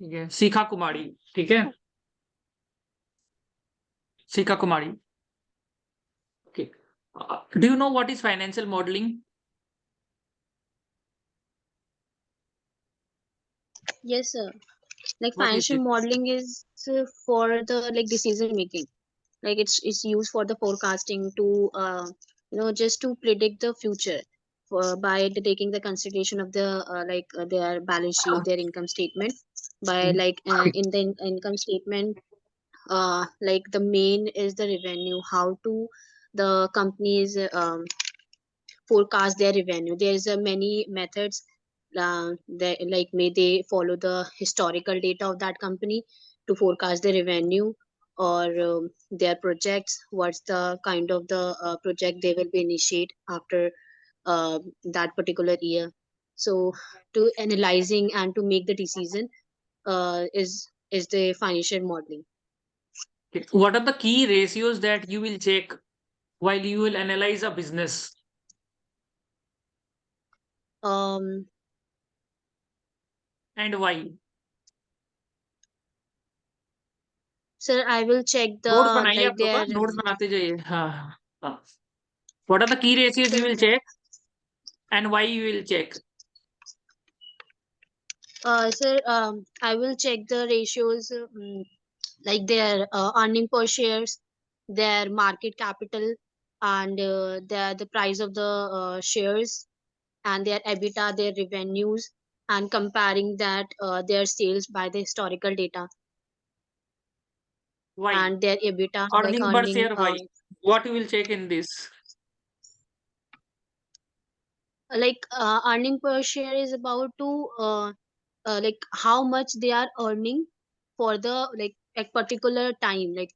ठीक है, शिखा कुमारी। ठीक है, Shikha Kumari. Okay, do you know what is financial modelling? Yes, sir. Like What is financial it? modeling is for the like decision making. Like it's used for the forecasting to just to predict the future for by taking the consideration of the their balance sheet, their income statement. By in the income statement, like the main is the revenue. How to the companies forecast their revenue. There's many methods. They like may they follow the historical data of that company to forecast the revenue or their projects. What's the kind of the project they will be initiate after that particular year. So to analyzing and to make the decision is the financial modeling. Okay. What are the key ratios that you will check while you will analyze a business? Um, And why? Sir, I will check notes the बनाइए like आप लोग, हाँ? their notes बनाते जाइए। हाँ, हाँ। What are the key ratios you sir, will check and why you will check? sir, I will check the ratios like their earning per shares, their market capital, and the price of the shares, and their EBITDA, their revenues, and comparing that their sales by the historical data Why? and their EBITDA, like Earning per earning share, why? What you will check in this? earning per share is about to like how much they are earning for the like at particular time, like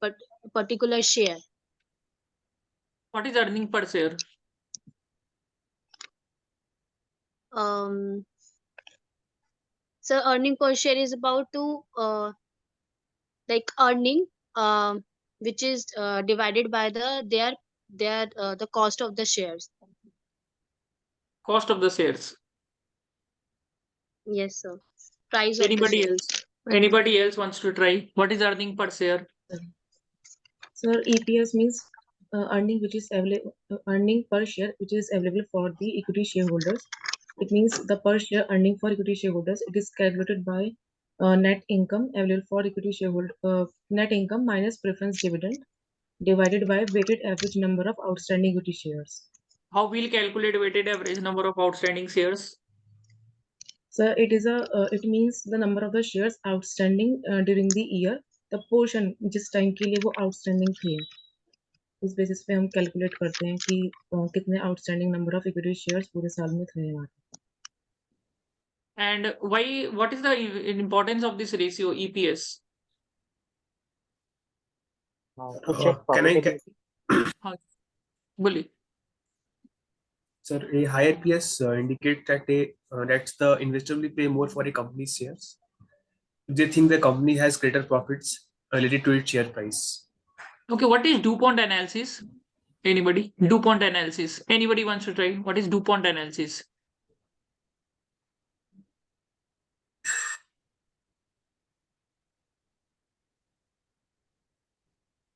particular share. What is earning per share? um so earning per share is about to like earning which is divided by the cost of the shares. Cost of the shares. Yes, sir. Price of the Anybody share. else? Anybody else wants to try? What is earning per share? Sir, EPS means earning which is available, earning per share which is available for the equity shareholders. It means the per share earning for equity shareholders. It is calculated by net income available for equity shareholder. Net income minus preference dividend divided by weighted average number of outstanding equity shares. How will calculate weighted average number of outstanding shares? So it is it means the number of the shares outstanding during the year, the portion जिस time के लिए वो outstanding थे, उस basis पे हम calculate करते हैं कि कितने outstanding number of equity shares पूरे साल में थे हमारे। And why? What is the importance of this ratio, EPS? To check Can I हाँ, बोलिए। Sir, a higher PS indicates that that's the investor will pay more for a company's shares if they think the company has greater profits related to its share price. Okay, what is DuPont analysis? Anybody? DuPont analysis. Anybody wants to try? What is DuPont analysis?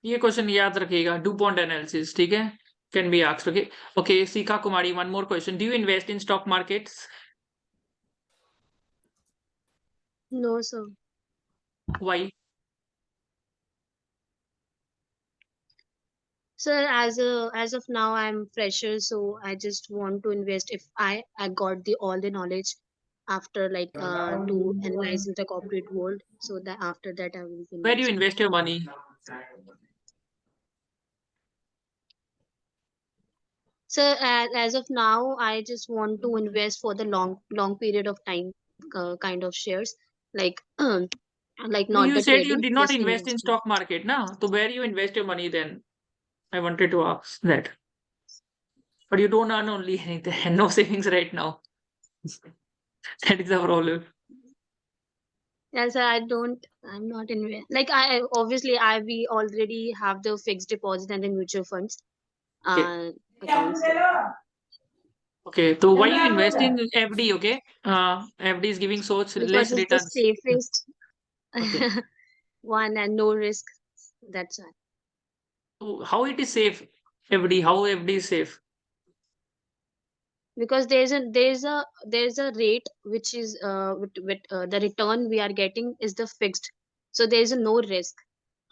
ये question याद रखिएगा, DuPont analysis, ठीक है? Can be asked. Okay. Okay, Sika Kumari, one more question. Do you invest in stock markets? No, sir. Why? Sir, as of now I'm fresher, so I just want to invest if I got the all the knowledge after like to analyze in the corporate world, so that after that I will Where do you invest. invest your money? Sir, as of now I just want to invest for the long period of time, kind of shares, like like No, not you the said you trading, did not just invest in investment. stock market, na? So where you invest your money then? I wanted to ask that. But you don't earn only anything, no savings right now. That is the problem. Yes, I'm not in like I obviously we already have the fixed deposit and the mutual funds Okay. accounts there. Okay. So why you invest in FD? Okay. FD is giving so Because less it's the returns. safest. Okay. One and no risk. That's why. So how it is safe? FD, how FD is safe? Because there's a rate which is with the return we are getting is the fixed, so there's a no risk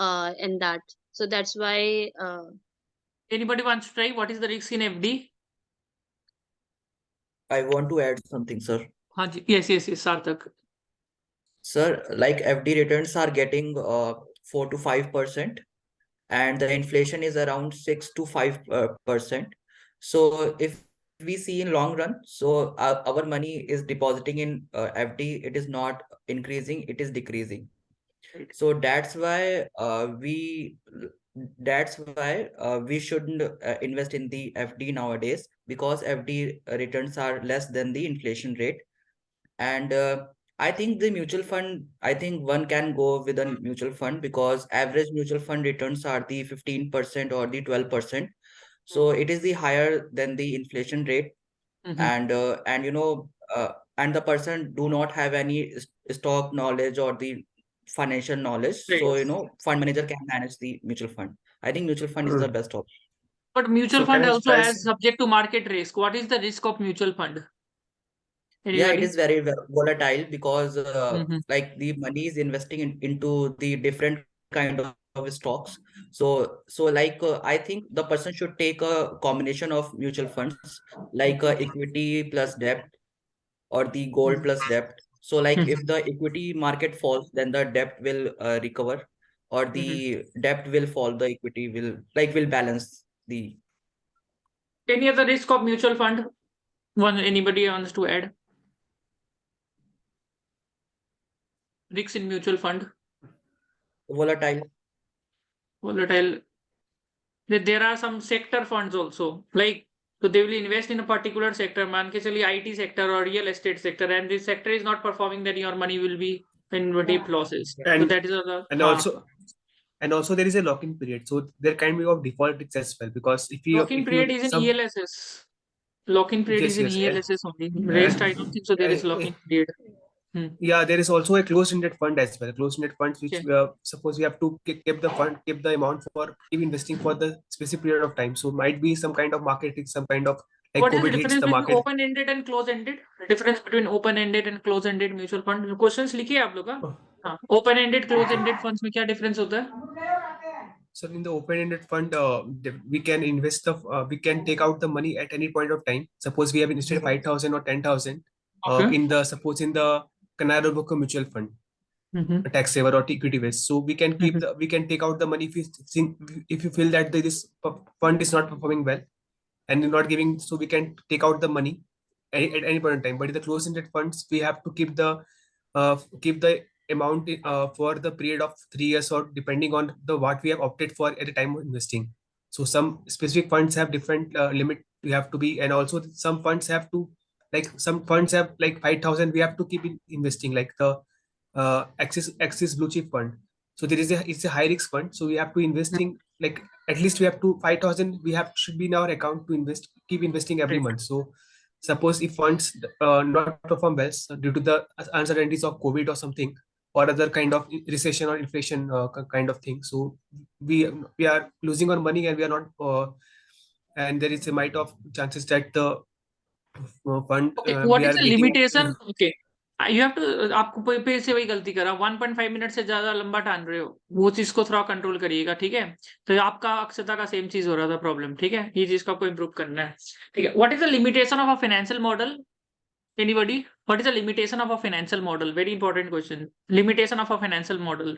in that. So that's why Anybody wants to try? What is the risk in FD? I want to add something, sir. हाँ जी, yes, yes, yes, Sarthak. Sir, like FD returns are getting 4 to 5%, and the inflation is around 6 to 5%. So if we see in long run, so our money is depositing in FD, it is not increasing, it is decreasing. Right. So that's why we shouldn't invest in the FD nowadays, because FD returns are less than the inflation rate. And I think the mutual fund, I think one can go with a mutual fund, because average mutual fund returns are the 15% or the 12%. So it is the higher than the inflation rate. And and the person do not have any stock knowledge or the financial knowledge. Right. So fund manager can manage the mutual fund. I think mutual fund is the best option. But mutual So can fund I also try? has subject to market risk. What is the risk of mutual fund? Yeah, it Anybody? is very volatile, because Mhm. like the money is investing into the different kind of stocks. So like I think the person should take a combination of mutual funds, like equity plus debt, or the gold plus debt. So like if the equity market falls, then the debt will recover, or the debt will fall, the equity will balance the. Any other risk of mutual fund? Anybody wants to add? Risks in mutual fund? Volatile. Volatile. There are some sector funds also. Like, so they will invest in a particular sector, मान के चलिए IT sector or real estate sector, and this sector is not performing, then your money will be in deep losses. So And that is a and also there is a lock-in period, so there can be of default risks as well, because lock-in if period you is in some ELSS. Lock-in period is yes, in yes, ELSS only. Rest, I and don't think so. There is lock-in period. yeah, there is also a closed-ended fund as well. Closed-ended funds, which Okay. suppose we have to keep the amount for keep investing for the specific period of time. So might be some kind of market risk, some kind of like What is the COVID hits difference the between market. open-ended and closed-ended? The difference between open-ended and closed-ended mutual fund. Questions लिखिए आप लोग का. हाँ. Open-ended, closed-ended funds में क्या difference होता है? So in the open-ended fund, we can we can take out the money at any point of time. Suppose we have invested 5,000 or 10,000 Okay. in the Canara Bcom mutual fund, a tax saver or equity based. So we can take out the money if you feel that this fund is not performing well and not giving, so we can take out the money at any point in time. But in the closed-ended funds, we have to keep the amount for the period of 3 years, or depending on the what we have opted for at the time of investing. So some specific funds have different limit we have to be, and also some funds have to, like some funds have like 5,000 we have to keep investing, like the Axis Blue Chip Fund. So it's a high risk fund, so we have to investing like at least we have to 5,000 we have should be in our account to keep investing every Right. month. So suppose if funds not perform well, so due to the uncertainties of COVID or something, or other kind of recession or inflation kind of thing, so we are losing our money, and we are not and there is a might of chances that the fund Okay. What we is are the getting. limitation? Okay. You have to आपको पे से वही गलती करा 1.5 minute से ज्यादा लंबा टान रहे हो, वो चीज को थोड़ा कंट्रोल करिएगा, ठीक है? तो आपका अक्षता का सेम चीज हो रहा था प्रॉब्लम, ठीक है? ये चीज को आपको इम्प्रूव करना है, ठीक है? What is the limitation of a financial model? Anybody? What is the limitation of a financial model? Very important question. Limitation of a financial model.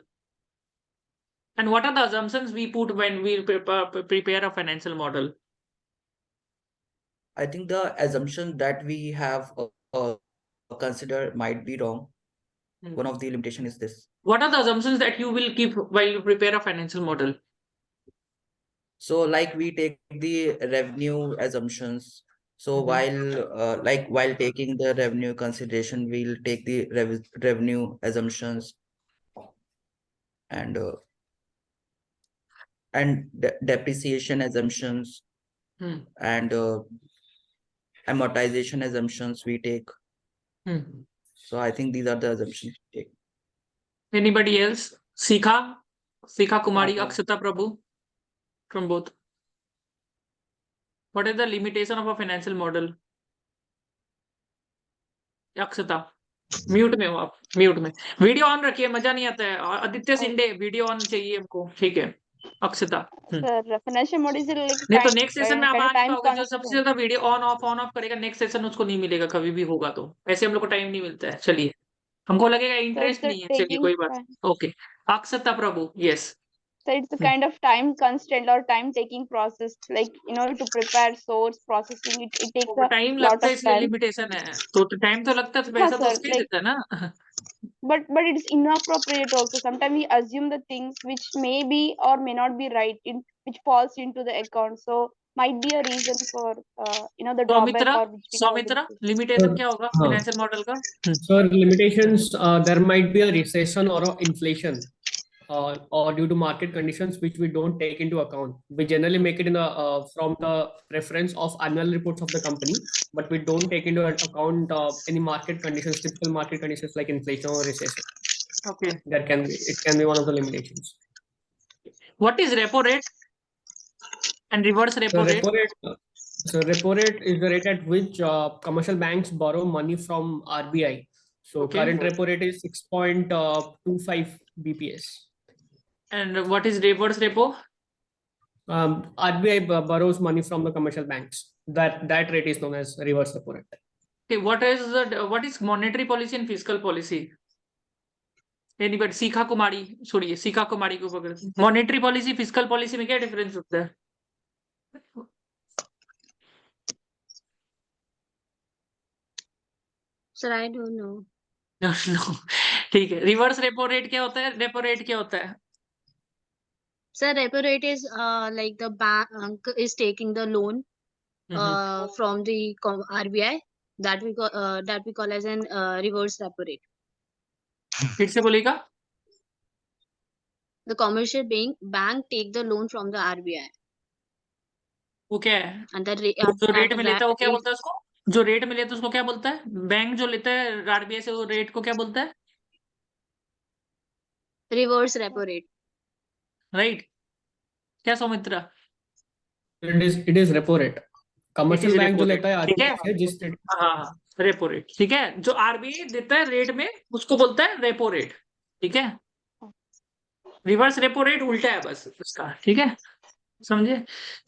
And what are the assumptions we put when we prepare a financial model? I think the assumption that we have consider might be wrong. One of the limitation is this. What are the assumptions that you will keep while you prepare a financial model? So like we take the revenue assumptions. So while taking the revenue consideration, we'll take the revenue assumptions, and depreciation assumptions, Hmm. and amortization assumptions we take. Hmm. So I think these are the assumptions we take. Anybody else? Sikha Kumari, sir. Akshita Prabhu, from both. What is the limitation of a financial model? Akshata mute में हो आप, mute में। Video on रखिए, मजा नहीं आता है। Aditya Sinde, video on चाहिए हमको, ठीक है। Akshata sir financial model is like नहीं तो time, नेक्स्ट सेशन में आप kind आ of नहीं time पाओगे। जो सबसे constant. ज्यादा वीडियो ऑन ऑफ करेगा नेक्स्ट सेशन, उसको नहीं मिलेगा कभी भी होगा तो। ऐसे हम लोग को टाइम नहीं मिलता है। चलिए, हमको लगेगा So it's इंटरेस्ट the नहीं है, चलिए taking कोई बात। time. Okay, Akshata Prabhu, yes. So it's the kind of time constraint or time taking process. Like in order to prepare source processing, it takes a time lot लगता है of इसलिए time. Limitation है। तो time तो लगता है, तो हाँ पैसा तो sir, उसका ही like देता है ना। but it's inappropriate also. Sometimes we assume the things which may be or may not be right, in which falls into the account. So might be a reason for the drawback Soumitra, or which we call the mistake. Limitation क्या होगा हाँ financial model का? sir, limitations, there might be a recession or a inflation, or due to market conditions which we don't take into account. We generally make it in the from the reference of annual reports of the company, but we don't take into account any market conditions, typical market conditions like inflation or recession. Okay, It can be one of the limitations. What is repo rate and reverse So repo rate? repo rate is the rate at which commercial banks borrow money from RBI. So Okay. current repo rate is 6.25 BPS. And what is reverse repo? RBI borrows money from the commercial banks. That rate is known as reverse repo rate. Okay, what is monetary policy and fiscal policy? Anybody? सीखा कुमारी, छोड़िए, सीखा कुमारी को पकड़। Monetary policy, fiscal policy में क्या difference होता है? Sir, I don't know. No. ठीक है, रिवर्स रेपो रेट क्या होता है, रेपो रेट क्या होता है? Sir, repo rate is like the bank is taking the loan from the RBI, that we call as an reverse repo rate. फिर से बोलेगा? The commercial bank take the loan from the RBI, वो क्या है? and the जो rate में लेता है वो क्या rate बोलता है उसको? जो रेट में लेता है उसको क्या बोलता है? बैंक जो लेता है आरबीआई से, वो रेट को क्या बोलता है? reverse repo rate. राइट, क्या Soumitra? It is repo rate. Commercial bank repo जो रेट, लेता है ठीक है। RBI से जिस rate हाँ, रेपो रेट, ठीक है। जो आरबीआई देता है रेट में, उसको बोलता है रेपो रेट, ठीक है। रिवर्स रेपो रेट उल्टा है बस उसका, ठीक है, समझे?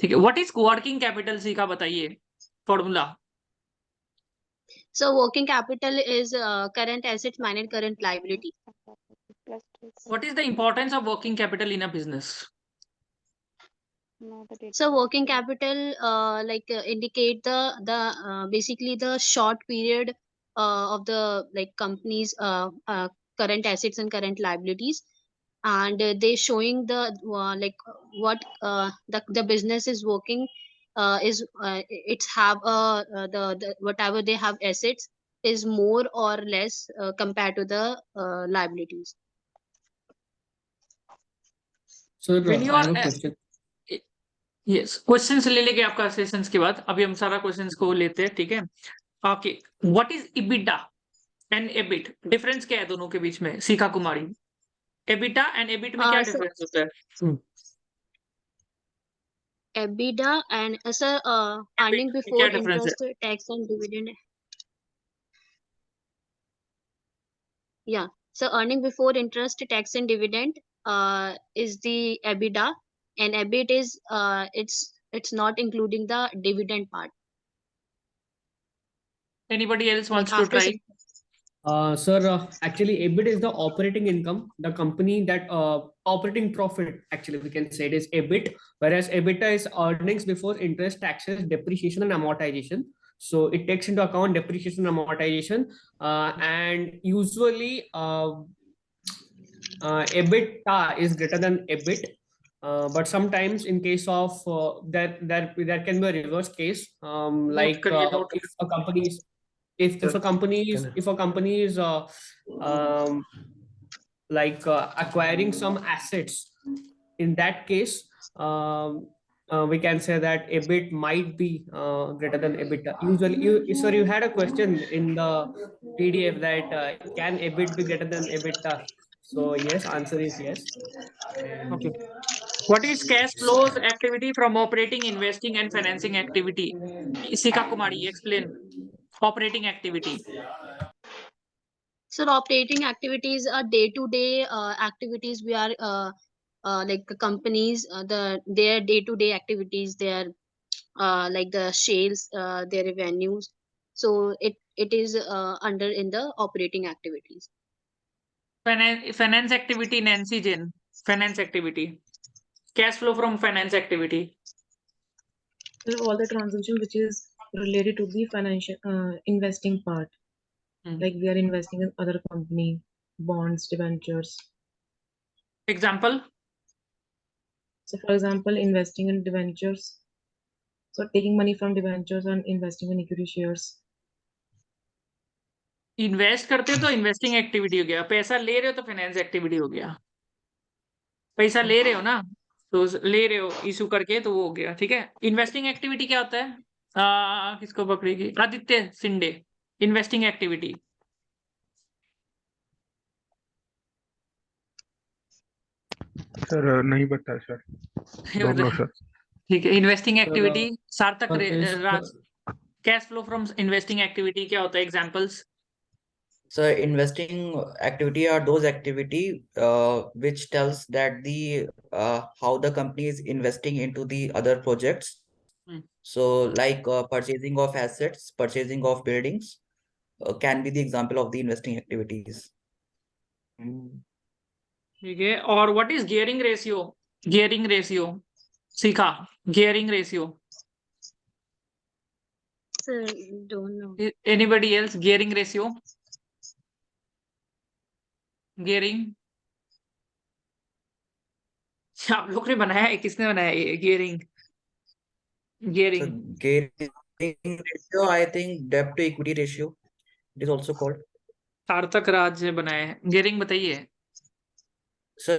ठीक है। व्हाट इज वर्किंग कैपिटल, सीखा बताइए formula. So working capital is current assets minus current liability. Plus what is the importance of working capital in a business? no, the data. So working capital indicate the basically the short period of the like company's current assets and current liabilities, and they showing the what the business is working is it's have the whatever they have assets is more or less compared to the liabilities. So When you I are have a question. Yes, questions ले लेंगे आपका sessions के बाद। अभी हम सारा questions को लेते हैं, ठीक है। Okay, what is EBITDA and EBIT? Difference क्या है दोनों के बीच में, सीखा कुमारी? एबिटा एंड एबिट में क्या So डिफरेंस होता है? EBITDA and earning क्या before डिफरेंस है? interest, tax and dividend. Yeah. So earning before interest, tax and dividend is the EBITDA, and EBIT is it's not including the dividend part. Anybody else Like wants to after try? Sir, actually, EBIT is the operating income, the company that operating profit, actually, we can say it is EBIT, whereas EBITDA is earnings before interest, taxes, depreciation, and amortization. So it takes into account depreciation and amortization, and usually EBITDA is greater than EBIT. But sometimes in case of there can be a reverse case, like note if a company is if a company is um, like acquiring some assets, in that case we can say that EBIT might be greater than EBITDA. Usually, you had a question in the PDF that can EBIT be greater than EBITDA? So yes, answer is yes. And Okay. What is cash flows activity from operating, investing, and financing activity? Sika Kumari, explain. Operating activity. So operating activities are day-to-day activities. We are like the companies, their day-to-day activities. Their like the sales, their revenues. So it is under in the operating activities. Finance activity, Nancy Jane. Finance activity. Cash flow from finance activity. All the transaction which is related to the financial investing part. Like we are investing in other company, bonds, debentures. Example? So for example, investing in debentures. So taking money from debentures and investing in equity shares. Invest करते हो तो investing activity हो गया, पैसा ले रहे हो तो फाइनेंस एक्टिविटी हो गया। पैसा ले रहे हो ना, तो ले रहे हो इशू करके तो वो हो गया, ठीक है। इन्वेस्टिंग एक्टिविटी क्या होता है? किसको पकड़ेगी? Aditya Shinde. Investing activity sir नहीं पता सर, डोंट नो सर। ठीक है। Investing Sir, activity Sarthak is Raj. Cash flow from investing activity क्या होता है? Examples. So investing activity are those activity which tells that the how the company is investing into the other projects. So like purchasing of assets, purchasing of buildings can be the example of the investing activities. ठीक है। और what is gearing ratio? Gearing ratio सीखा। Gearing ratio So don't know. Anybody else? Gearing ratio, gearing आप लोग ने बनाया है? किसने बनाया ये gearing? So gearing gearing ratio, I think debt to equity ratio, it is also called. सार्थक राज ने बनाया है। गियरिंग बताइए। So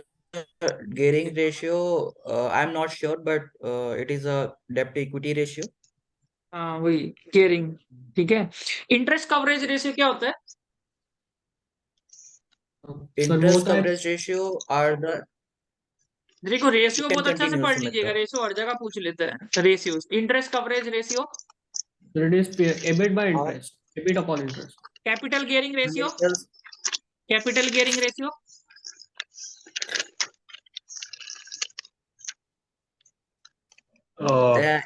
gearing ratio, I'm not sure, but it is a debt to equity ratio. हाँ वही गियरिंग, ठीक है। Interest coverage ratio क्या होता है? Interest coverage ratio are the देखो रेशियो can बहुत अच्छा से continue, पढ़ Sumitra. लीजिएगा, रेशियो हर जगह पूछ लेते हैं। Ratio interest coverage ratio, it is EBIT by interest, EBIT upon interest. Capital gearing ratio, capital gearing ratio,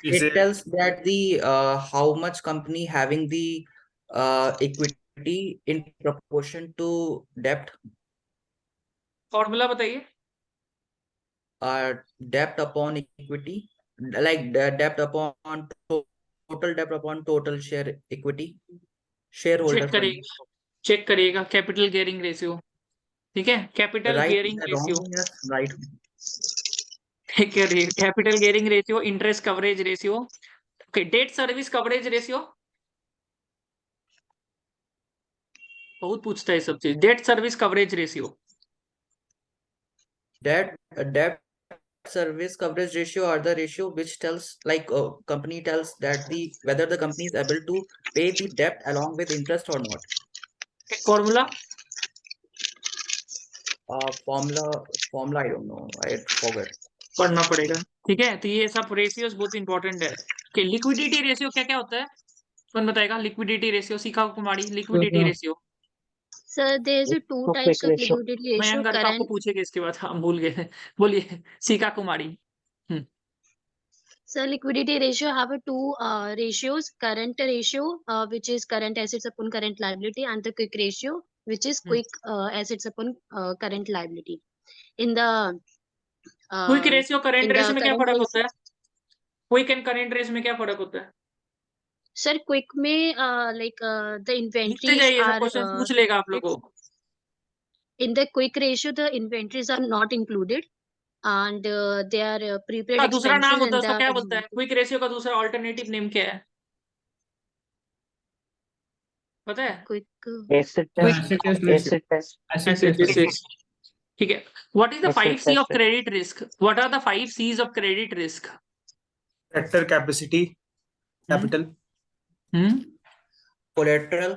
It tells that the how much company having the equity in proportion to debt. Formula बताइए। Debt upon equity, like debt upon total debt upon total share equity, shareholder fund. Check करिएगा capital gearing ratio, ठीक है। Capital Right, gearing ratio, wrong, yes, right. ठीक है। Capital gearing ratio, interest coverage ratio, okay. Debt service coverage ratio बहुत पूछता है सब चीज। Debt service coverage ratio, Debt service coverage ratio are the ratio which tells like a company tells that the whether the company is able to pay the debt along with interest or not. Formula Formula I don't know, I forgot. पढ़ना पड़ेगा, ठीक है। तो ये सब ratios बहुत important है। Okay, liquidity ratio क्या क्या होता है? कौन बताएगा? Liquidity ratio Shikha Kumari. Liquidity ratio Sir, there's a two types of liquidity ratio. Mayank Garg आपको पूछेगा इसके बाद, हम भूल गए। बोलिए Shikha Kumari. So liquidity ratio have a two ratios: current ratio, which is current assets upon current liability, and the quick ratio, which is quick assets upon current liability. In the quick ratio current ratio में क्या current फर्क ratio, होता है? Quick and current ratio में क्या फर्क होता है? sir, quick में like the लिखते inventories जाइए, सब are क्वेश्चन पूछ लेगा आप लोगों को। in the quick ratio, the inventories are not included, and they are prepaid का दूसरा नाम expenses होता है in उसका, the क्या बोलता है? क्विक रेशियो का दूसरा ऑल्टरनेटिव नेम क्या है पता है? quick. Acid test ratio. ठीक है। What is the 5C of credit risk? What are the 5C's of credit risk? Factor capacity, capital, Collateral,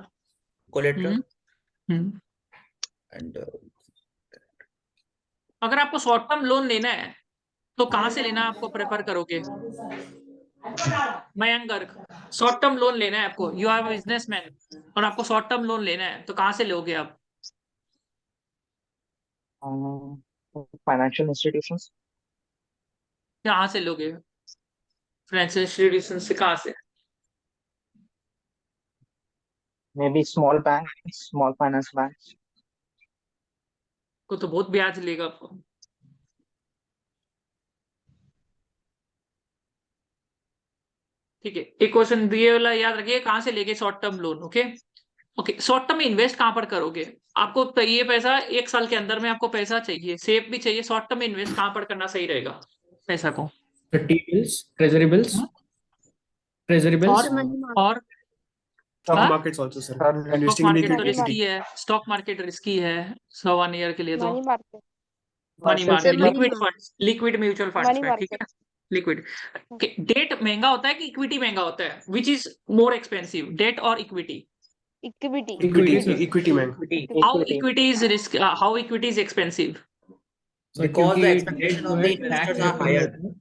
and अगर आपको शॉर्ट टर्म लोन लेना है तो कहाँ से लेना आपको प्रेफर करोगे? Mayank Garg, short term loan लेना है आपको, यू आर बिजनेसमैन और आपको शॉर्ट टर्म लोन लेना है तो कहाँ से लोगे आप? Financial institutions. कहाँ से लोगे? फाइनेंशियल इंस्टीट्यूशन से कहाँ से? May be small bank, small finance bank. को तो बहुत ब्याज लेगा आपको। ठीक है, एक क्वेश्चन दिए वाला याद रखिए, कहाँ से लेके short term loan? Okay okay, short term में इन्वेस्ट कहाँ पर करोगे? आपको चाहिए पैसा 1 साल के अंदर में, आपको पैसा चाहिए, सेफ भी चाहिए, शॉर्ट टर्म में इन्वेस्ट कहाँ पर करना सही रहेगा पैसा को? T-bills, treasury bills, treasury bills. Sir, money market. और Stock हाँ? markets also, sir. Stock Investing in market तो equity. रिस्की है, स्टॉक मार्केट रिस्की है 1 ईयर के लिए तो। Money market. Money Sir, market, money liquid market. Funds, liquid mutual funds money में, ठीक है, मार्केट। लिक्विड। डेट महंगा होता है कि इक्विटी महंगा होता है? Which is more expensive, debt और equity? Equity. Equity, sir. equity, man. How equity is risk, how equity is expensive? Sir, Because the क्योंकि expectation debt जो of है the tax investors are deductible higher. होता है।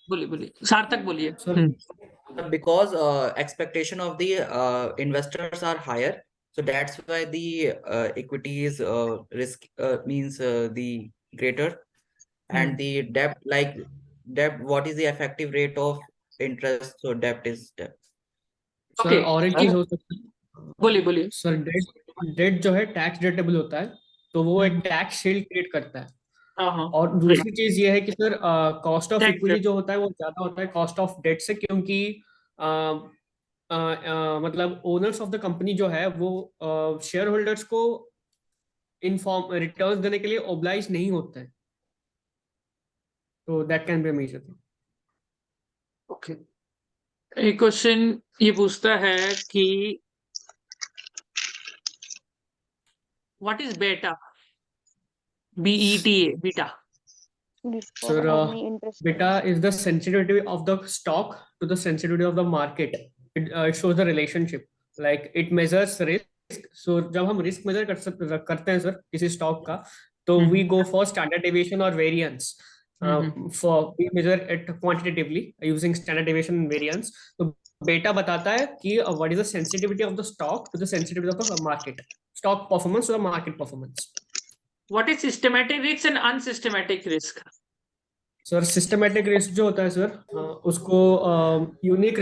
बोलिए बोलिए, सार्थक बोलिए। Sir, Because expectation of the investors are higher, so that's why the equity is risk means the greater, and the debt, like debt, what is the effective rate of interest? So debt is debt. sir, okay, और एक चीज हो सकती है बोलिए बोलिए। Sir, date जो है टैक्स डिडक्टेबल होता है, तो वो एक टैक्स शील्ड क्रिएट करता है। हाँ हाँ, और दूसरी चीज ये है कि sir cost of Tax equity जो होता है वो ज्यादा होता है कॉस्ट ऑफ डेट से, क्योंकि अ, मतलब ओनर्स ऑफ द कंपनी जो है वो शेयर होल्डर्स को इन्फॉर्म रिटर्न्स देने के लिए ओब्लाइज नहीं होते हैं, तो that can be a major thing. Okay, एक क्वेश्चन ये पूछता है कि what is beta, BETA, beta? Before Sir, any interest beta rates. is the sensitivity of the stock to the sensitivity of the market. It shows the relationship, like it measures risk. So जब हम risk measure करते हैं sir किसी stock का, तो we go for standard deviation or variance. For we measure it quantitatively using standard deviation and variance. तो beta बताता है कि what is the sensitivity of the stock to the sensitivity of the market, stock performance to the market performance. What is systematic risk and unsystematic risk? Sir systematic risk जो होता है sir, उसको unique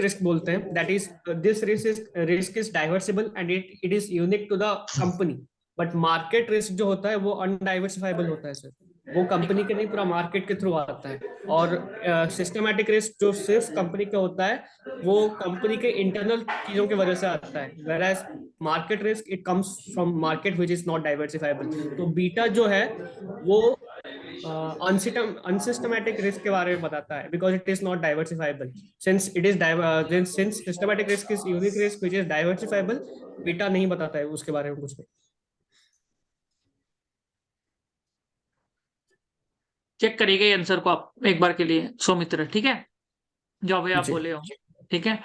risk बोलते हैं। That is this risk is diversible and it is unique to the company. But market risk जो होता है वो अनडाइवर्सिफाइबल होता है सर, वो कंपनी के नहीं पूरा मार्केट के थ्रू आता है। और सिस्टमेटिक रिस्क जो सिर्फ कंपनी का होता है वो कंपनी के इंटरनल चीजों की वजह से आता है, whereas market risk it comes from market which is not diversifiable. तो बीटा जो है वो अनसिस्टमैटिक रिस्क के बारे में बताता है, because it is not diversifiable. Since it is since systematic risk is unique risk which is diversifiable, beta नहीं बताता है उसके बारे में कुछ भी। चेक करिएगा ये आंसर को आप एक बार के लिए सौमित्र, ठीक है, जो अभी आप जी। बोले हो, ठीक है।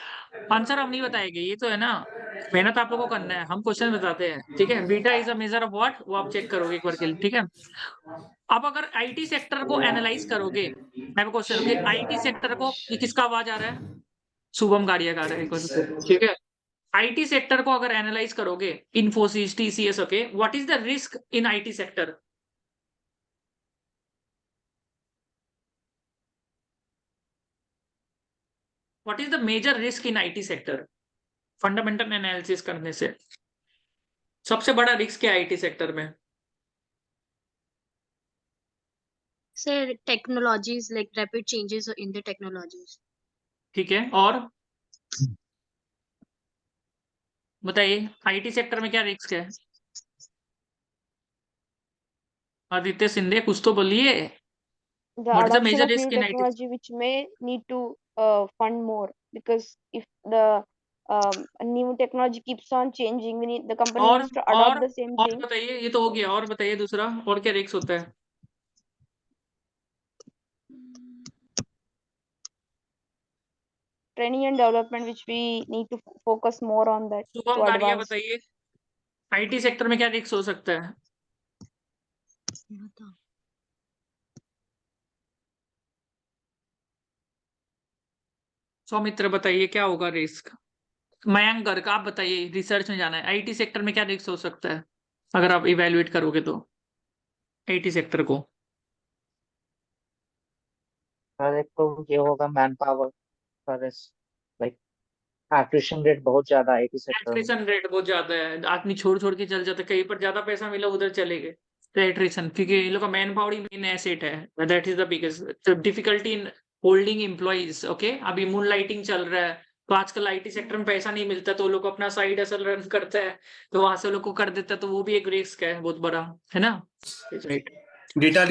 आंसर हम नहीं बताएंगे, ये तो है ना, मेहनत आप लोगों को करना है, हम क्वेश्चन बताते हैं, ठीक है। Beta is a measure of what, वो आप चेक करोगे एक बार के लिए, ठीक है। अब अगर आईटी सेक्टर को एनालाइज करोगे, मैं क्वेश्चन, ओके, आईटी सेक्टर को, ये किसका आवाज आ रहा है? शुभम गाड़िया गा रहा है एक बार, ठीक है। आईटी सेक्टर को अगर एनालाइज करोगे, Infosys, TCS, okay, what is the risk in IT sector? What is the major risk in IT sector? Fundamental analysis करने से सबसे बड़ा रिस्क क्या है आईटी सेक्टर में? Sir, technologies, like rapid changes in the technologies. ठीक है, और बताइए आईटी सेक्टर में क्या रिस्क है? आदित्य सिंधे, कुछ तो बोलिए। The what is the adoption major of new risk in IT? technology which may need to fund more, because if the new technology keeps on changing, we need the company और needs to adopt the same और thing. बताइए, ये तो हो गया, और बताइए दूसरा, और क्या रिस्क होता है? Training and development which we need to focus more on that Shubham to गाड़िया advance. बताइए, आईटी सेक्टर में क्या रिस्क हो सकता है? सौमित्र बताइए क्या होगा रिस्क? मयंक गर्ग आप बताइए, रिसर्च में जाना है, आईटी सेक्टर में क्या रिस्क हो सकता है अगर आप इवेल्युएट करोगे तो आईटी सेक्टर को? सर एक तो ये होगा man power sir, like attrition rate बहुत ज्यादा है आईटी सेक्टर में। एट्रिशन रेट बहुत ज्यादा है, आदमी छोड़ छोड़ के चल जाता है, कहीं पर ज्यादा पैसा मिला उधर चले गए। तो एट्रिशन, क्योंकि ये लोग का मैन पावर ही मेन एसेट है, that is the biggest difficulty in holding employees. Okay, अभी मून लाइटिंग चल रहा है, तो आजकल आईटी सेक्टर में पैसा नहीं मिलता, तो लोग अपना साइड हसल रन करता है, तो वहां से लोग को कर देता है, तो वो भी एक रिस्क है बहुत बड़ा, है ना? राइट। डेटा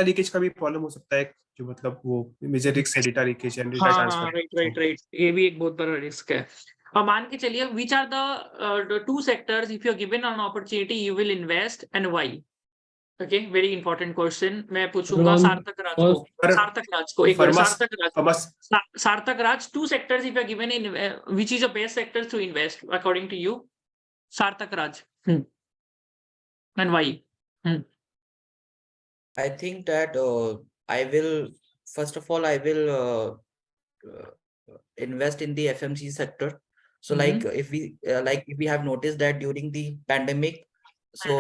लीकेज का भी प्रॉब्लम हो सकता है, जो मतलब वो मेजर रिस्क है, डेटा लीकेज एंड डेटा हाँ ट्रांसफर। राइट, ये भी एक बहुत बड़ा रिस्क है। और मान के चलिए, which are the two sectors if you are given an opportunity you will invest and why? Okay, very important question मैं पूछूंगा सार्थक राज को। एक बार Sarthak Raj, two sectors if you are given in which is the best sectors to invest according to you? Sarthak Raj, and why? I think that I will, first of all, I will invest in the FMC sector. So like if we have noticed that during the pandemic, so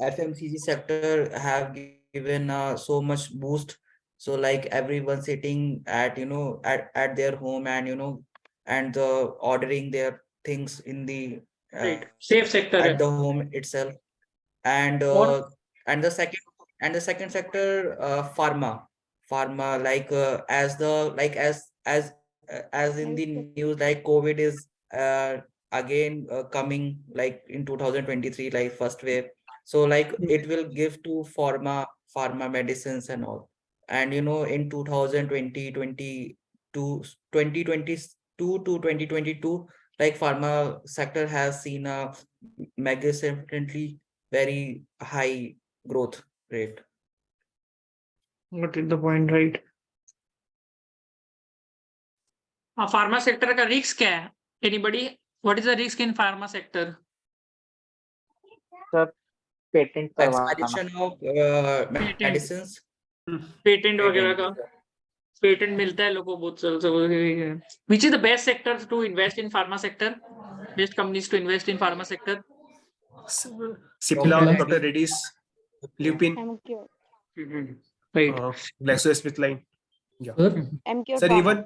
FMCG sector have given so much boost. So like everyone sitting at at their home and and ordering their things in the Right, safe sector at है. the home itself. And और and the second sector, pharma, like as in the news, like COVID is again coming like in 2023, like first wave. So like it will give to pharma medicines and all. And in 2022 to 2022, like pharma sector has seen a magnificently very high growth rate. What is the point, right? Pharma sector का risk क्या है? Anybody? What is the risk in pharma sector? Sir patent करवाना, Expiration of medicines. Patent वगैरह का patent मिलता है लोगों को बहुत सारे. Which is the best sector to invest in pharma sector? Best companies to invest in pharma sector? Cipla, Dr. Reddy's, Lupin, MQ. Right. GlaxoSmithKline. Yeah. MQ Sir, pharma. even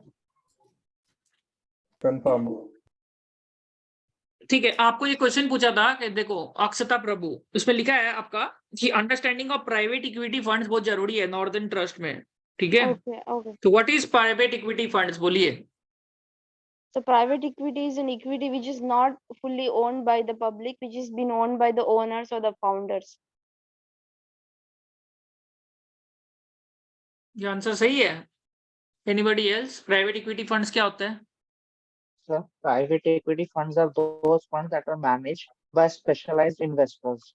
Confirm. ठीक है, आपको ये क्वेश्चन पूछा था कि देखो अक्षता प्रभु, इसमें लिखा है आपका कि understanding of private equity funds बहुत जरूरी है नॉर्दर्न ट्रस्ट में, ठीक है? Okay. तो what is private equity funds, बोलिए. So private equity is an equity which is not fully owned by the public, which is been owned by the owners or the founders. ये answer सही है? Anybody else? Private equity funds क्या होता है? Sir private equity funds are those funds that are managed by specialised investors.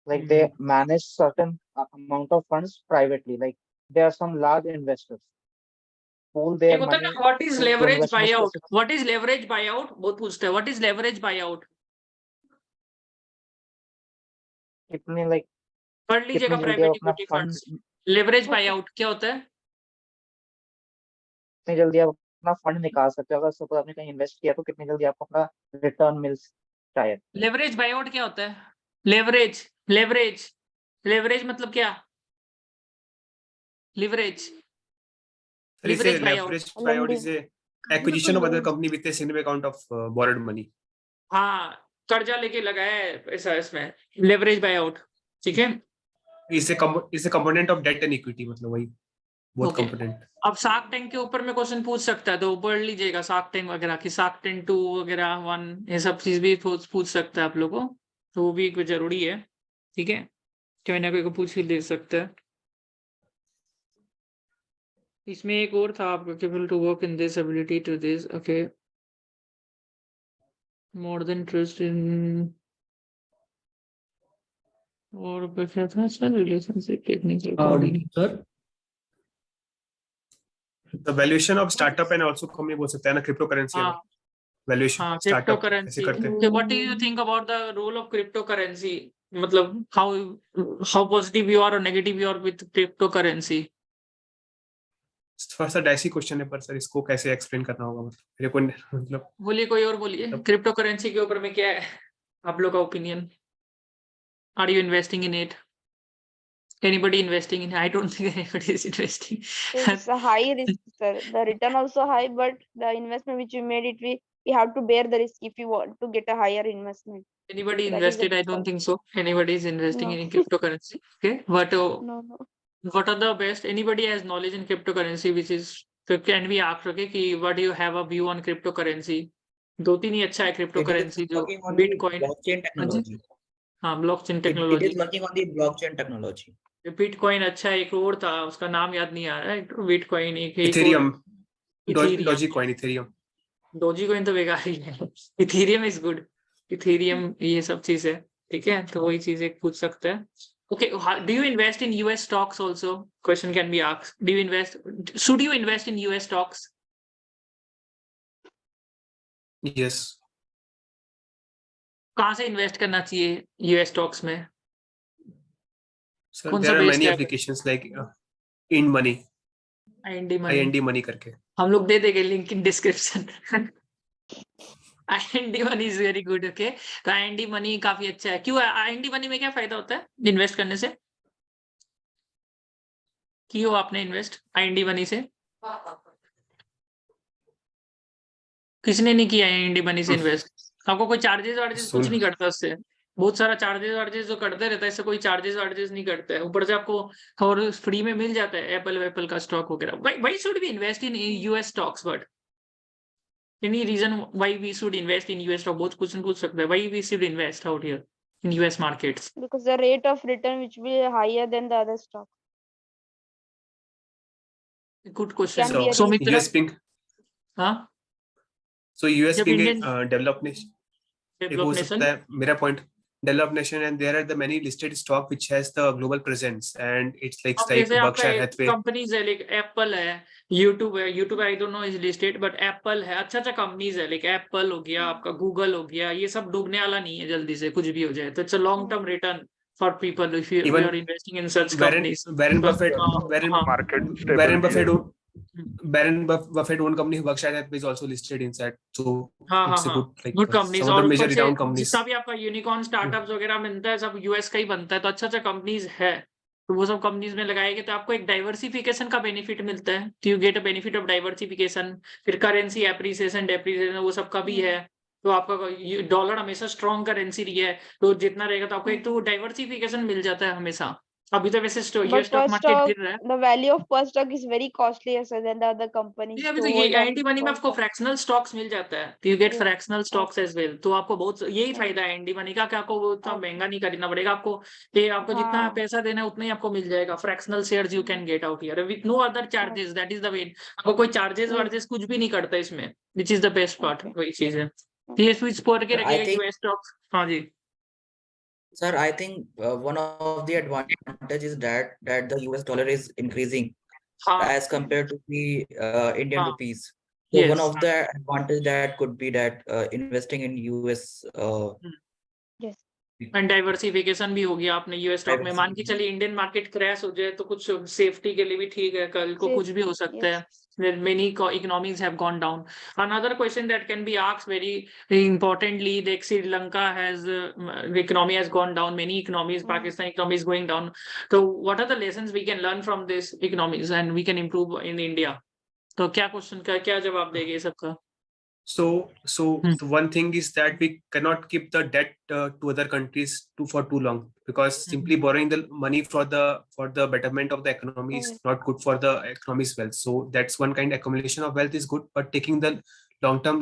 Like they manage certain amount of funds privately. Like there are some large investors pool their money. What is to leverage invest in a buyout? specific- What is leverage buyout? बहुत पूछते हैं. What is leverage buyout? कितने like पढ़ लीजिएगा कितनी जल्दी private आप अपना equity fund funds. Leverage buyout क्या होता है? कितनी जल्दी आप अपना फंड निकाल सकते हो. अगर सपोज आपने कहीं इन्वेस्ट किया तो कितनी जल्दी आपको अपना रिटर्न मिल शायद. लेवरेज बायआउट क्या होता है? लेवरेज मतलब क्या? Leverage buyout is a acquisition of other company with a significant amount of borrowed money. हाँ, कर्जा लेके लगाया है पैसा इसमें, लेवरेज बायआउट, ठीक है? Is a component of debt and equity, मतलब वही बहुत Okay. component. अब शार्क टैंक के ऊपर में क्वेश्चन पूछ सकता है, तो पढ़ लीजिएगा शार्क टैंक वगैरह की, शार्क टैंक 2 वगैरह 1, ये सब चीज भी पूछ सकता है आप लोगों को, तो वो भी जरूरी है, ठीक है? कोई ना कोई को पूछ ही दे सकता है. इसमें एक और था आपका, capable to work in this ability to this. Okay, more than trust in, और क्या था sir? Relationship technical coordination. Sir The valuation of startup and also company बोल सकते हैं ना, cryptocurrency है ना. वैल्यूएशन हाँ, स्टार्टअप क्रिप्टो ऐसे करेंसी। करते हैं। Okay, what do you think about the role of cryptocurrency? मतलब how positive you are or negative you are with cryptocurrency? थोड़ा सा डाइसी क्वेश्चन है, पर सर इसको कैसे एक्सप्लेन करना होगा, मतलब मेरे को मतलब बोलिए, कोई और बोलिए। क्रिप्टो करेंसी के ऊपर में क्या है आप लोग का opinion? Are you investing in it? Anybody investing in it? I don't think anybody is investing. It's a high risk, sir. The return also high, but the investment which you made it, we have to bear the risk if you want to get a higher investment. Anybody That is the invested? I don't downside. think so. Anybody is investing No. in cryptocurrency. Okay, but No, no. what are the best? Anybody has knowledge in cryptocurrency, which is, so can we ask, okay, कि what do you have a view on cryptocurrency? दो तीन ही अच्छा है It is cryptocurrency जो working on the Bitcoin। blockchain हाँ जी, technology. हाँ, blockchain It is technology. working on the blockchain technology. Bitcoin अच्छा है, एक और था उसका नाम याद नहीं आ रहा है। बिटकॉइन एक और Ethereum, Ethereum. Doge coin, Ethereum. Doji coin तो बेकार ही है। Ethereum is good. इथेरियम ये सब चीज है, ठीक है, तो वही चीज एक पूछ सकते हैं। Okay, do you invest in US stocks also? Question can be asked. Do you invest? Should you invest in US stocks? Yes कहाँ से इन्वेस्ट करना चाहिए यूएस स्टॉक्स में? सर, कौन सा देयर आर बेस्ट मेनी है? Applications like in money, IND money. IND money करके। हम लोग दे देंगे link in description. IND money is very good. Okay, तो आईएनडी मनी काफी अच्छा है। क्यों? आईएनडी मनी में क्या फायदा होता है इन्वेस्ट करने से? क्यों आपने इन्वेस्ट आईएनडी मनी से? किसने नहीं किया आईएनडी मनी से इन्वेस्ट? आपको कोई चार्जेस वार्जेस कुछ नहीं कटता उससे? बहुत सारा चार्जेस वार्जेस जो करते रहता है, इससे कोई चार्जेस वार्जेस नहीं करता है, ऊपर से आपको और फ्री में मिल जाता है एप्पल का स्टॉक वगैरह। Why should we invest in US stocks? But any reason why we should invest in US stock? बहुत क्वेश्चन पूछ सकते हैं, why we should invest out here in US markets? Because the rate of return which will be higher than the other stock. Good Can question. be a so reason. US being, हाँ, so US जब being Indian develop nation, एक हो develop सकता है मेरा point, develop nation, and there are the many listed stock which has the global presence and it's अब like जैसे आपका बर्कशायर हैथवे। कंपनीज है, लाइक एप्पल है, YouTube I don't know is listed, but Apple है, अच्छा अच्छा companies है, like Apple हो गया, आपका गूगल हो गया, ये सब डूबने वाला नहीं है जल्दी से, कुछ भी हो जाए तो it's a long term return for people if you even are investing in such Warren companies. Warren Buffett, Market Warren stability Buffett, है. Warren Buffett own company Berkshire Hathaway is also listed inside, so हाँ हाँ it's a हाँ, good like good some companies. of the और major ऊपर से renowned companies. जितना भी आपका यूनिकॉर्न स्टार्टअप्स वगैरह मिलता है सब यूएस का ही बनता है, तो अच्छा अच्छा कंपनीज है, तो वो सब कंपनीज में लगाएंगे तो आपको एक डाइवर्सिफिकेशन का बेनिफिट मिलता है, तो you get a benefit of diversification. फिर करेंसी एप्रिसिएशन डेप्रिसिएशन वो सब का भी है, तो आपका डॉलर हमेशा स्ट्रॉन्ग करेंसी रही है, तो जितना रहेगा तो आपको एक तो डाइवर्सिफिकेशन मिल जाता है हमेशा। अभी तो वैसे US But stock per market stock, गिर रहा है। the value of per stock is very costly sir, than the other companies अभी to तो ये hold आईएनडी on मनी में per आपको stock. फ्रैक्शनल स्टॉक्स मिल जाता है, तो you get Yeah. Fractional stocks as well, तो आपको बहुत यही फायदा है आईएनडी मनी का कि आपको वो इतना महंगा नहीं खरीदना पड़ेगा आपको, ये आपको जितना हाँ. पैसा देना है उतना ही आपको मिल जाएगा। Fractional shares you can get out here with no other charges, that is the way. आपको कोई चार्जेस Yes. वार्जेस कुछ भी नहीं करता इसमें, which is the best part, Okay. वही चीज है। ये स्विच पढ़ के I रखिएगा think, यूएस स्टॉक्स। हाँ जी sir, I think one of the advantages is that the US dollar is increasing हाँ as compared to the Indian हाँ rupees. So one yes of the advantage that could be that investing in US Yes. And diversification भी हो गया आपने US stock में। मान के diversification. चलिए इंडियन मार्केट क्रैश हो जाए तो कुछ सेफ्टी के लिए भी ठीक है, कल को Safe. कुछ भी हो सकता Yes. है। Many economies have gone down. Another question that can be asked very importantly, like Sri Lanka has the economy has gone down. Many economies, Pakistan economy is going down. So what are the lessons we can learn from these economies and we can improve in India? तो क्या question का क्या जवाब देंगे ये सबका? So the one thing is that we cannot keep the debt to other countries for too long, because simply borrowing the money for the betterment of the economy is not good for the economy's wealth. So that's one kind. Accumulation of wealth is good, but taking the long term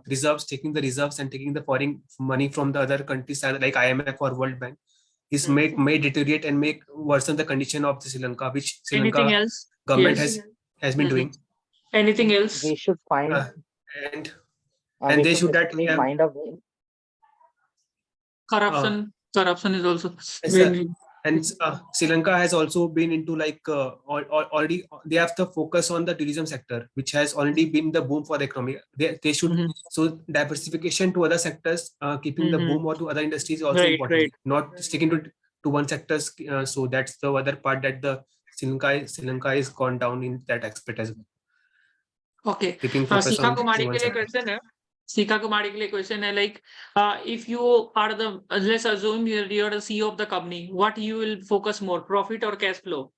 reserves, taking the reserves and taking the foreign money from the other countries like IMF or World Bank is may deteriorate and make worsen the condition of the Sri Lanka, which Sri Lanka Anything else? government Yes. has been doing. Anything else? They should find And they they should should basically find a way. Corruption is also Yes, sir. very And Sri Lanka has also been into like already they have the focus on the tourism sector, which has already been the boom for the economy. They should so diversification to other sectors, keeping the boom or to other industries is also important. Not sticking to one sector. So that's the other part that the Sri Lanka is gone down in that aspect as well. Okay. Keeping focus Sika on Kumari one के लिए sector. question है. Sika Kumari के लिए question है like if you are the let's assume you're the CEO of the company, what you will focus more, profit or cash flow?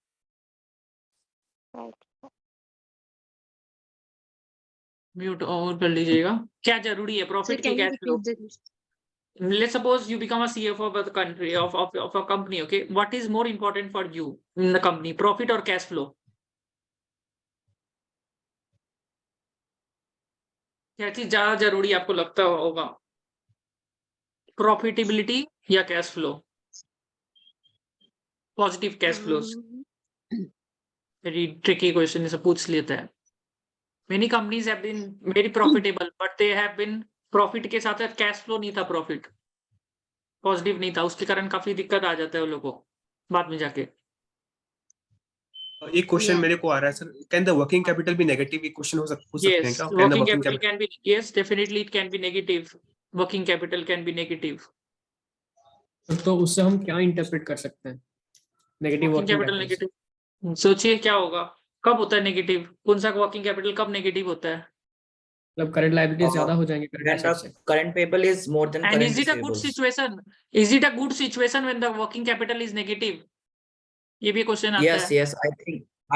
Mute और कर लीजिएगा. क्या जरूरी है, Sir, प्रॉफिट की can you cash flow? repeat the question? Let's suppose you become a CFO of the country of a company. Okay, what is more important for you in the company, profit or cash flow? क्या चीज ज्यादा जरूरी आपको लगता होगा, profitability या cash flow, positive cash flows? Very tricky question, इसे पूछ लेते हैं. Many companies have been very profitable but they have been profit के साथ कैश फ्लो नहीं था, प्रॉफिट पॉजिटिव नहीं था, उसके कारण काफी दिक्कत आ जाता है उन लोगों को बाद में जाके. एक क्वेश्चन मेरे को आ रहा है sir, can the working capital भी नेगेटिव? ये क्वेश्चन हो सकते हैं क्या? Can the working working capital can be, yes definitely it can be negative. Working capital can be negative. तो उससे हम क्या इंटरप्रेट कर सकते हैं नेगेटिव वर्किंग कैपिटल नेगेटिव? सोचिए क्या होगा, कब होता है नेगेटिव, कौन सा वर्किंग कैपिटल कब नेगेटिव होता है? मतलब करंट लायबिलिटीज ज्यादा हो जाएंगे करंट एसेट्स से. Current payable is more than And current is it a good receivables. situation? Is it a good situation when the working capital is negative? ये भी क्वेश्चन आता Yes, है. yes,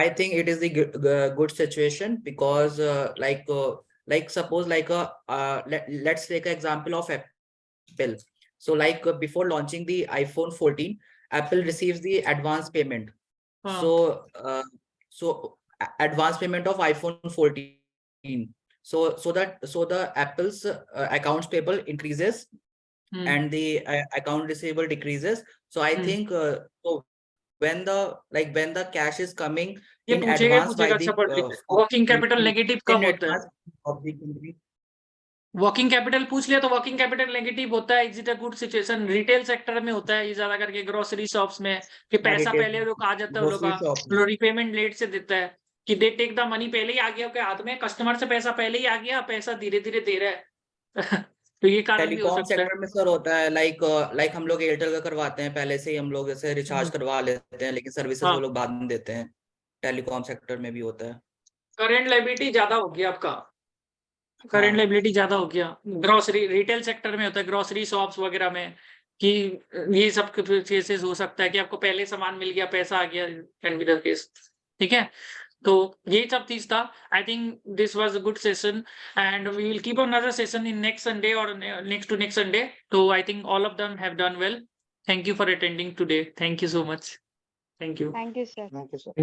I think it is the good situation because like suppose like let's take an example of Apple. So like before launching the iPhone 14, Apple receives the advance payment. So advance payment of iPhone 14. So the Apple's accounts payable increases and the account receivable decreases. So I think so when the cash is coming ये in पूछेगा advance by the working capital negative कब होता है? advance of the company. Working capital पूछ लिया तो working capital negative होता है. Is it a good situation? Retail sector में होता है ये ज्यादा करके, ग्रोसरी शॉप्स में, कि पैसा पहले लोग आ जाता है उन लोगों का, रिपेमेंट लेट से देता है, कि दे टेक द मनी पहले ही आ गया आपके हाथ में, कस्टमर से पैसा पहले ही आ गया, पैसा धीरे धीरे दे रहा है. तो ये कारण भी हो टेलीकॉम सकता है. सेक्टर में सर होता है लाइक हम लोग एयरटेल का करवाते हैं पहले से ही, हम लोग जैसे रिचार्ज करवा लेते हैं, लेकिन सर्विसेज वो लोग बाद में देते हैं. टेलीकॉम सेक्टर में भी होता है. करेंट लायबिलिटी ज्यादा हो गया आपका, करेंट लायबिलिटी ज्यादा हो गया. ग्रोसरी रिटेल सेक्टर में होता है, ग्रोसरी शॉप्स वगैरह में, कि ये सब केसेस हो सकता है कि आपको पहले सामान मिल गया, पैसा आ गया, कैन बी द केस. ठीक है, तो ये सब चीज था. I think this was a good session and we will keep another session in next Sunday और नेक्स्ट टू नेक्स्ट संडे. तो I think all of them have done well. Thank you for attending today. Thank you so much. Thank you. Thank you, sir.